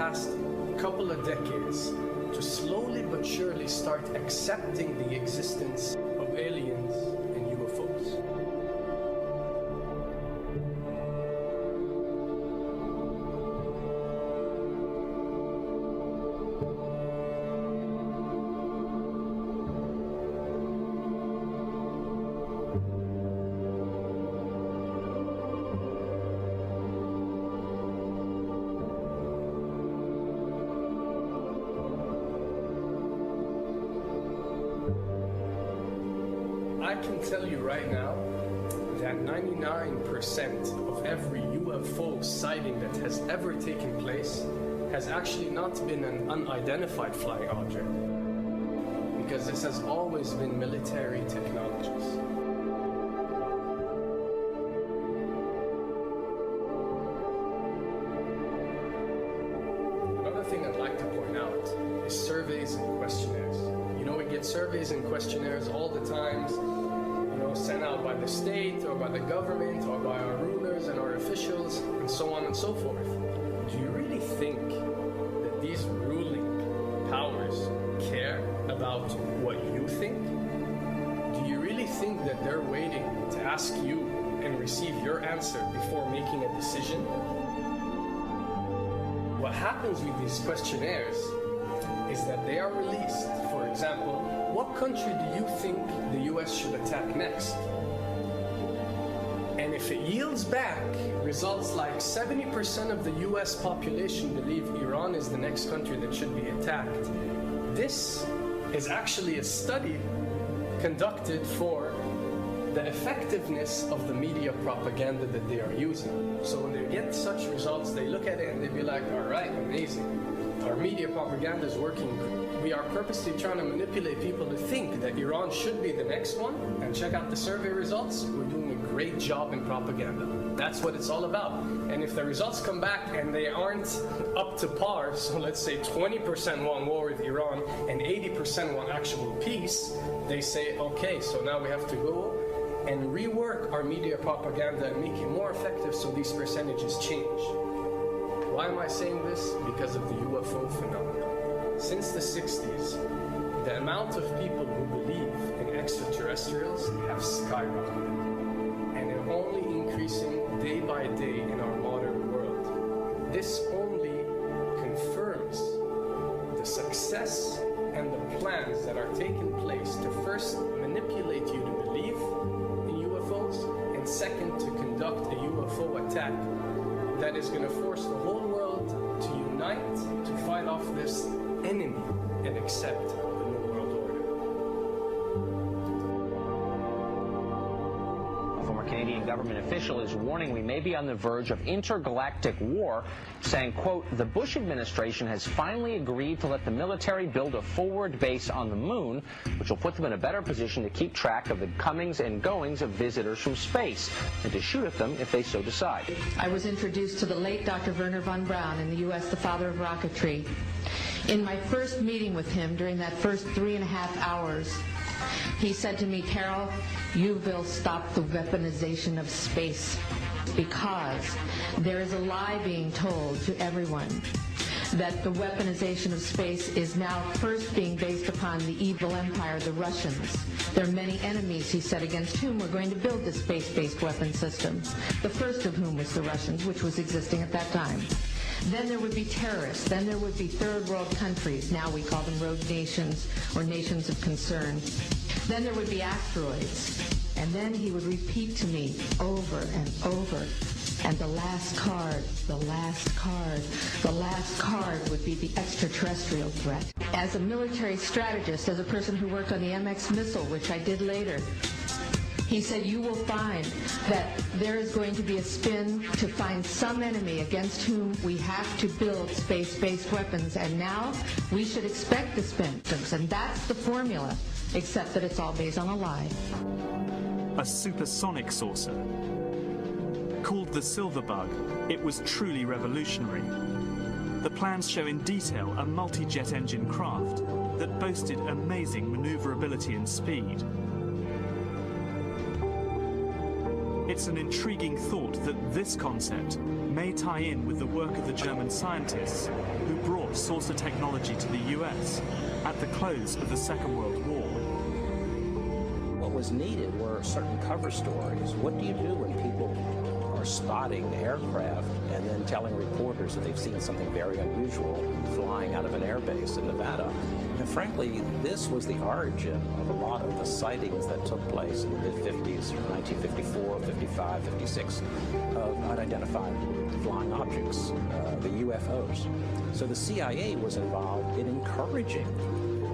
past couple of decades to slowly but surely start accepting the existence of aliens and UFOs. I can tell you right now that 99% of every UFO sighting that has ever taken place has actually not been an unidentified flying object, because this has always been military technologies. Another thing I'd like to point out is surveys and questionnaires. You know, we get surveys and questionnaires all the time, sent out by the state or by the government or by our rulers and our officials and so on and so forth. Do you really think that these ruling powers care about what you think? Do you really think that they're waiting to ask you and receive your answer before making a decision? What happens with these questionnaires is that they are released. For example, what country do you think the US should attack next? And if it yields back results like 70% of the US population believe Iran is the next country that should be attacked, this is actually a study conducted for the effectiveness of the media propaganda that they are using. So when they get such results, they look at it and they be like, all right, amazing. Our media propaganda is working. We are purposely trying to manipulate people to think that Iran should be the next one, and check out the survey results. We're doing a great job in propaganda. That's what it's all about. And if the results come back and they aren't up to par, so let's say 20% want war with Iran and 80% want actual peace, they say, okay, so now we have to go and rework our media propaganda and make it more effective so these percentages change. Why am I saying this? Because of the UFO phenomenon. Since the 60s, the amount of people who believe in extraterrestrials have skyrocketed, and they're only increasing day by day in our modern world. This only confirms the success and the plans that are taking place to first manipulate you to believe in UFOs, and second, to conduct a UFO attack that is going to force the whole world to unite to fight off this enemy and accept the New World Order. A former Canadian government official is warning we may be on the verge of intergalactic war, saying, quote, the Bush administration has finally agreed to let the military build a forward base on the moon, which will put them in a better position to keep track of the comings and goings of visitors from space, and to shoot at them if they so decide. I was introduced to the late Dr. Wernher von Braun in the U.S., the father of rocketry. In my first meeting with him, during that first 3.5 hours, he said to me, Carol, you will stop the weaponization of space, because there is a lie being told to everyone that the weaponization of space is now first being based upon the evil empire, the Russians. There are many enemies, he said, against whom we're going to build this space-based weapon system, the first of whom was the Russians, which was existing at that time. Then there would be terrorists. Then there would be third world countries. Now we call them rogue nations or nations of concern. Then there would be asteroids. And then he would repeat to me over and over. And the last card, the last card, the last card would be the extraterrestrial threat. As a military strategist, as a person who worked on the MX missile, which I did later, he said, you will find that there is going to be a spin to find some enemy against whom we have to build space-based weapons, and now we should expect the spin. And that's the formula, except that it's all based on a lie. A supersonic saucer. Called the Silver Bug, it was truly revolutionary. The plans show in detail a multi-jet engine craft that boasted amazing maneuverability and speed. It's an intriguing thought that this concept may tie in with the work of the German scientists who brought saucer technology to the US at the close of the Second World War. What was needed were certain cover stories. What do you do when people are spotting aircraft and then telling reporters that they've seen something very unusual flying out of an airbase in Nevada? And frankly, this was the origin of a lot of the sightings that took place in the mid-50s, 1954, 55, 56, of unidentified flying objects, the UFOs. So the CIA was involved in encouraging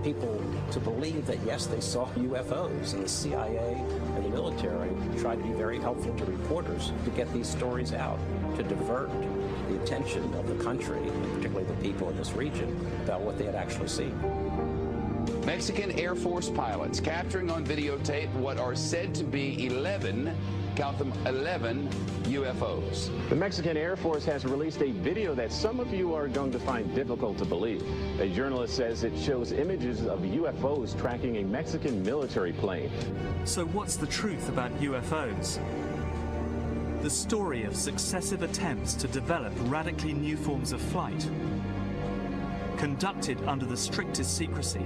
people to believe that, yes, they saw UFOs, and the CIA and the military tried to be very helpful to reporters to get these stories out, to divert the attention of the country, and particularly the people in this region, about what they had actually seen. Mexican Air Force pilots capturing on videotape what are said to be 11, count them, 11 UFOs. The Mexican Air Force has released a video that some of you are going to find difficult to believe. A journalist says it shows images of UFOs tracking a Mexican military plane. So what's the truth about UFOs? The story of successive attempts to develop radically new forms of flight, conducted under the strictest secrecy,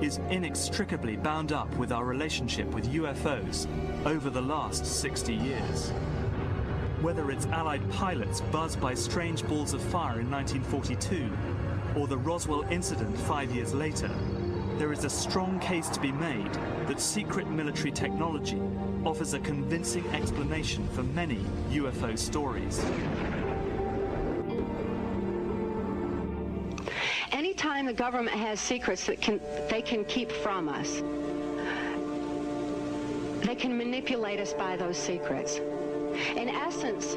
is inextricably bound up with our relationship with UFOs over the last 60 years. Whether it's Allied pilots buzzed by strange balls of fire in 1942 or the Roswell incident 5 years later, there is a strong case to be made that secret military technology offers a convincing explanation for many UFO stories. Anytime the government has secrets that they can keep from us, they can manipulate us by those secrets. In essence,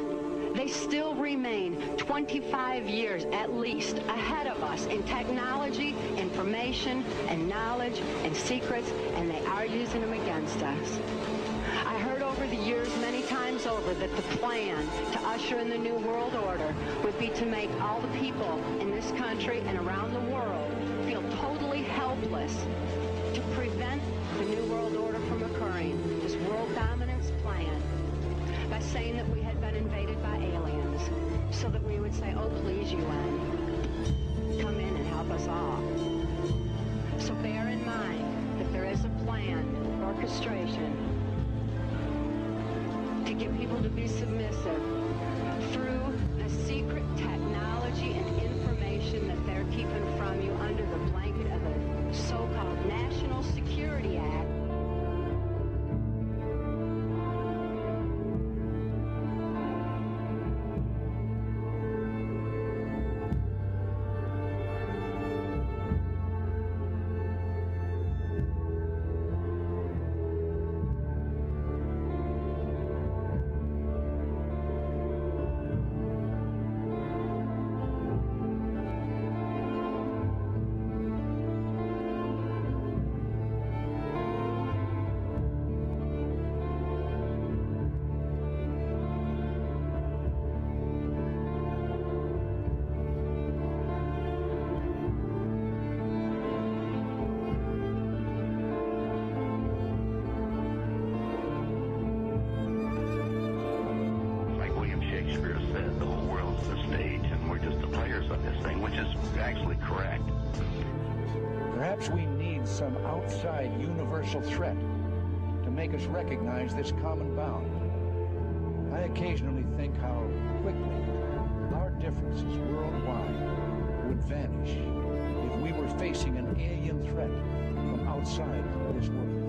they still remain 25 years at least ahead of us in technology, information, and knowledge, and secrets, and they are using them against us. I heard over the years many times over that the plan to usher in the New World Order would be to make all the people in this country and around the world feel totally helpless to prevent the New World Order from occurring, this world dominance plan, by saying that we had been invaded by aliens, so that we would say, oh, please, UN, come in and help us all. So bear in mind that there is a planned orchestration to get people to be submissive through a secret technology and information that they're keeping from you under the blanket of a so-called National Security Act. Perhaps we need some outside universal threat to make us recognize this common bound. I occasionally think how quickly our differences worldwide would vanish if we were facing an alien threat from outside this world.